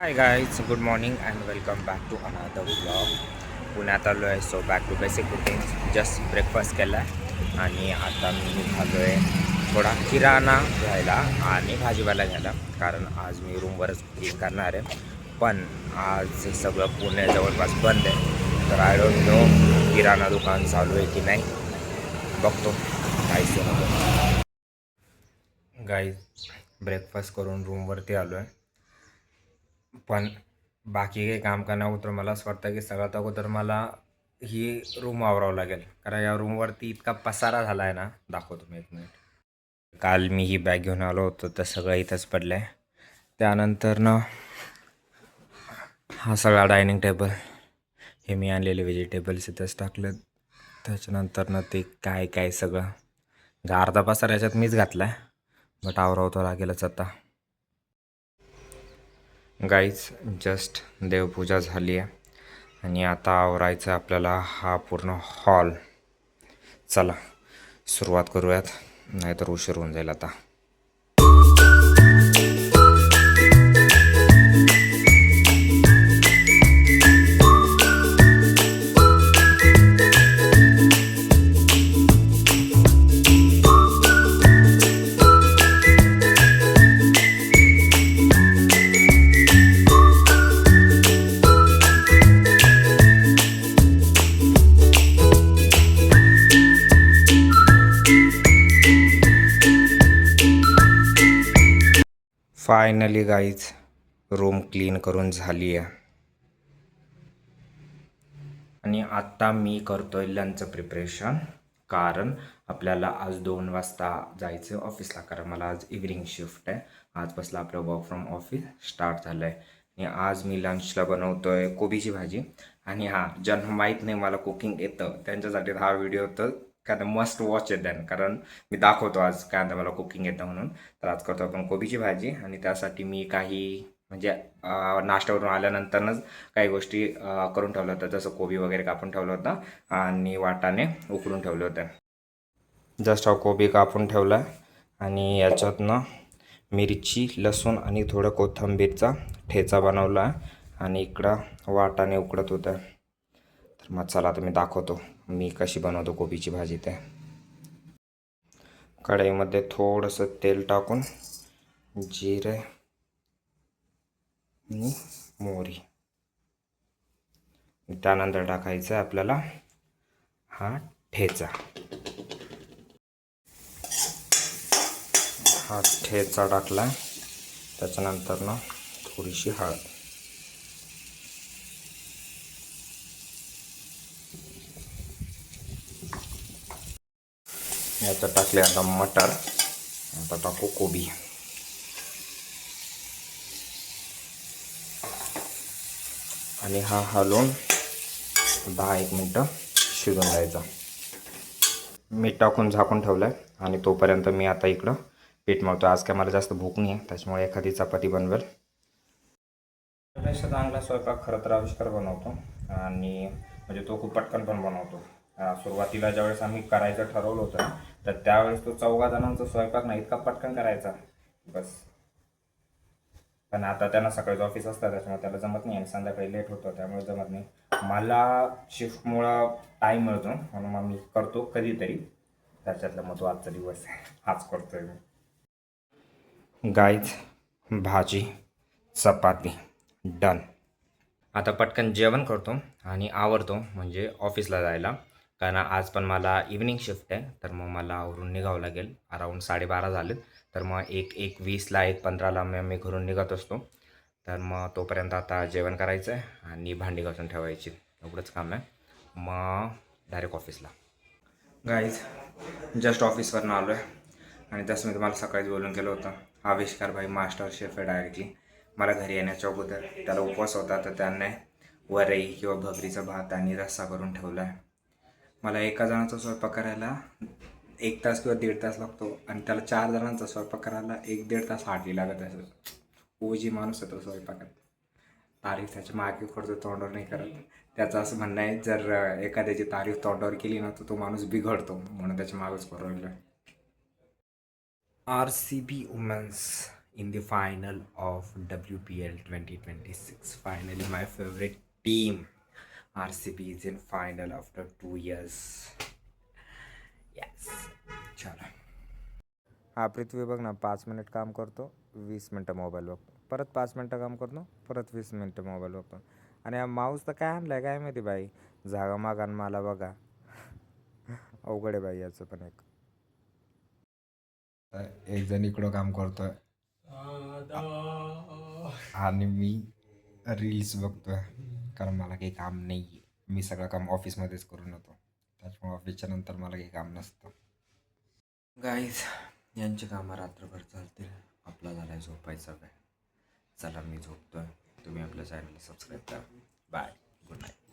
High guys, good morning and welcome back to another vlog. पुण्यात आलो आहे, so back to basic cooking. Just breakfast केला आहे आणि आता मी आलो आहे थोडा किराणा घ्यायला आणि भाजीपाला घ्यायला, कारण आज मी रूमवरच कुकिंग करणार आहे. पण आज सगळं पुणे जवळपास बंद आहे, तर आय डोंट नो किराणा दुकान चालू आहे की नाही. बघतो काय नको. गाईज, ब्रेकफास्ट करून रूमवरती आलो आहे, पण बाकी काही काम करण्याअगोदर तर मला असं वाटतं की सगळ्यात अगोदर मला ही रूम आवरावं लागेल, कारण या रूमवरती इतका पसारा झाला आहे ना. दाखवतो मी, एक मिनिट. काल मी ही बॅग घेऊन आलो होतो तर सगळं इथंच पडलं आहे. त्यानंतर ना हा सगळा डायनिंग टेबल, हे मी आणलेले व्हेजिटेबल्स इथंच टाकले. त्याच्यानंतर ना ते काय काय सगळं अर्धा पसारा याच्यात मीच घातला आहे, बट आवरावं लागेलच आता. गाईज, जस्ट देवपूजा झाली आहे आणि आता आवरायचं आपल्याला हा पूर्ण हॉल. चला सुरुवात करूयात, नाहीतर उशीर होऊन जाईल आता. फायनली गाईज, रूम क्लीन करून झाली आहे आणि आता मी करतोय लंच प्रिपरेशन, कारण आपल्याला आज 2 वाजता जायचं ऑफिसला, कारण मला आज इव्हिनिंग शिफ्ट आहे. आजपासून आपलं वर्क फ्रॉम ऑफिस स्टार्ट झालं आहे आणि आज मी लंचला बनवतोय कोबीची भाजी. आणि हां, ज्यांना माहीत नाही मला कुकिंग येतं त्यांच्यासाठी हा व्हिडिओ तर काय मस्ट वॉच आहे दॅन, कारण मी दाखवतो आज काय मला कुकिंग येतं म्हणून. तर आज करतो आपण कोबीची भाजी आणि त्यासाठी मी काही म्हणजे नाश्त्यावरून आल्यानंतरच काही गोष्टी करून ठेवल्या होत्या, जसं कोबी वगैरे कापून ठेवलं होतं आणि वाटाणे उकडून ठेवले होते. जस्ट हा कोबी कापून ठेवला आणि याच्यातनं मिरची, लसूण आणि थोडं कोथिंबीरचा ठेचा बनवला आणि इकडं वाटाणे उकडत होतं. तर मग चला आता मी दाखवतो मी कशी बनवतो कोबीची भाजी. ते कढईमध्ये थोडंसं तेल टाकून जिरे आणि मोहरी, त्यानंतर टाकायचं आपल्याला हा ठेचा. हा ठेचा टाकला, त्याच्यानंतर ना थोडीशी हळद, याच्यात टाकले आता मटर. आता टाकू कोबी आणि हा हलवून 10-1 मिनटं शिजून द्यायचा. मीठ टाकून झाकून ठेवलं आहे आणि तोपर्यंत मी आता इकडं पीठ मळतो. आज काय मला जास्त भूक नाही आहे, त्याच्यामुळे एखादी चपाती बनवेल. पेक्षा चांगला स्वयंपाक खरं तर आविष्कार बनवतो आणि म्हणजे तो खूप पटकन पण बनवतो. सुरुवातीला ज्यावेळेस आम्ही करायचं ठरवलं होतं तर त्यावेळेस तो 4 जणांचा स्वयंपाक नाही इतका पटकन करायचा बस. पण आता त्यांना सकाळीच ऑफिस असतं, त्याच्यामुळे त्याला जमत नाही आणि संध्याकाळी लेट होतं, त्यामुळे जमत नाही. मला शिफ्टमुळं टाईम मिळतो म्हणून मग मी करतो कधीतरी. त्याच्यातला मग तो आजचा दिवस आहे, हाच करतोय मी. गाईज, भाजी चपाती डन. आता पटकन जेवण करतो आणि आवरतो म्हणजे ऑफिसला जायला, कारण आज पण मला इव्हिनिंग शिफ्ट आहे. तर मग मला आवरून निघावं लागेल. अराऊंड 12:30 झालेत, तर मग 1:20ला 1:15ला मी घरून निघत असतो. तर मग तोपर्यंत आता जेवण करायचं आहे आणि भांडी घासून ठेवायची, एवढंच काम आहे. मग डायरेक्ट ऑफिसला. गाईज, जस्ट ऑफिसवरून आलो आहे आणि तसं मी तुम्हाला सकाळीच बोलून केलं होतं, आविष्कार भाई मास्टर शेफ आहे डायरेक्टली. मला घरी येण्याच्या अगोदर त्याला उपवास होता तर त्याने वरई किंवा भगरीचा भात आणि रस्सा करून ठेवला आहे. मला एका जणाचा स्वयंपाक करायला 1 तास किंवा 1.5 तास लागतो आणि त्याला 4 जणांचा स्वयंपाक करायला 1-1.5 तास हार्डली लागत असेल. ओजी माणूस आहे तो स्वयंपाकात. तारीफ त्याच्या मागे करतो, तोंडावर नाही करत. त्याचं असं म्हणणं आहे, जर एखाद्याची तारीफ तोंडावर केली ना तर तो माणूस बिघडतो, म्हणून त्याच्या मागच करू लागला. RCB women's in the final of WPL 2026. Finally, my favorite team, RCB, is in final after 2 years. Yes. चलो. हा पृथ्वी बघ ना, 5 मिनिट काम करतो, 20 मिनटं मोबाईल बघतो, परत 5 मिनटं काम करतो, परत 20 मिनटं मोबाईल बघतो. आणि हा माऊस तर काय आणलाय काय माहिती बाई, जागा मागा मला बघा. अवघड आहे बाई याचं पण. एक जण इकडं काम करतोय आणि मी रील्स बघतोय, कारण मला काही काम नाही आहे. मी सगळं काम ऑफिसमध्येच करून येतो, त्याच्यामुळे ऑफिसच्या नंतर मला काही काम नसतं. गाईज, यांची कामं रात्रभर चालतील, आपला झाला झोपायचा वेळ. चला मी झोपतोय, तुम्ही आपल्या चॅनलला सबस्क्राईब करा. Bye, good night.